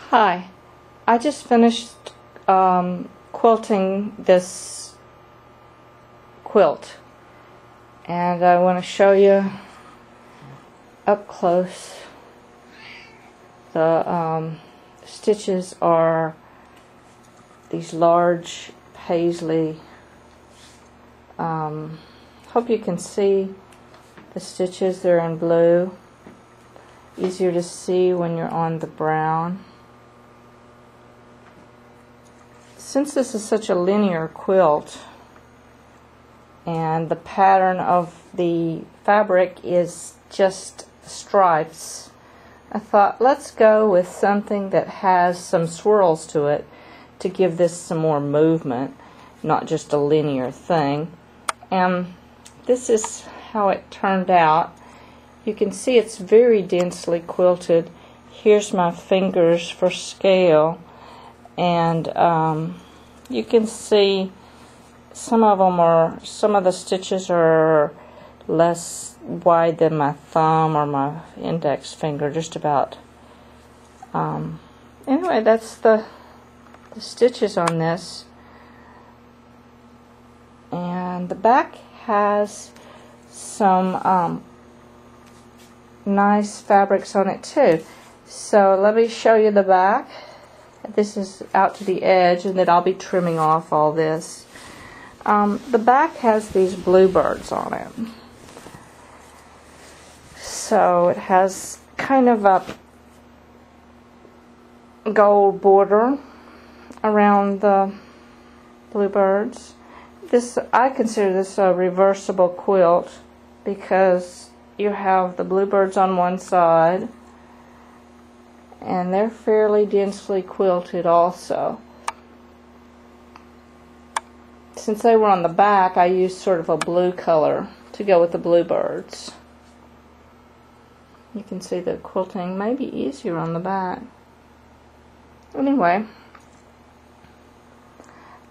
Hi, I just finished quilting this quilt, and I want to show you up close. The stitches are these large paisley. Hope you can see the stitches. They're in blue. Easier to see when you're on the brown. Since this is such a linear quilt and the pattern of the fabric is just stripes, I thought let's go with something that has some swirls to it to give this some more movement, not just a linear thing. And this is how it turned out. You can see it's very densely quilted. Here's my fingers for scale. And you can see some of the stitches are less wide than my thumb or my index finger, just about. Anyway, that's the stitches on this. And the back has some nice fabrics on it too. So let me show you the back. This is out to the edge, and then I'll be trimming off all this. The back has these bluebirds on it. So it has kind of a gold border around the bluebirds. I consider this a reversible quilt because you have the bluebirds on one side, and they're fairly densely quilted also. Since they were on the back, I used sort of a blue color to go with the bluebirds. You can see the quilting may be easier on the back. Anyway,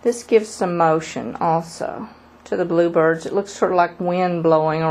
this gives some motion also to the bluebirds. It looks sort of like wind blowing around.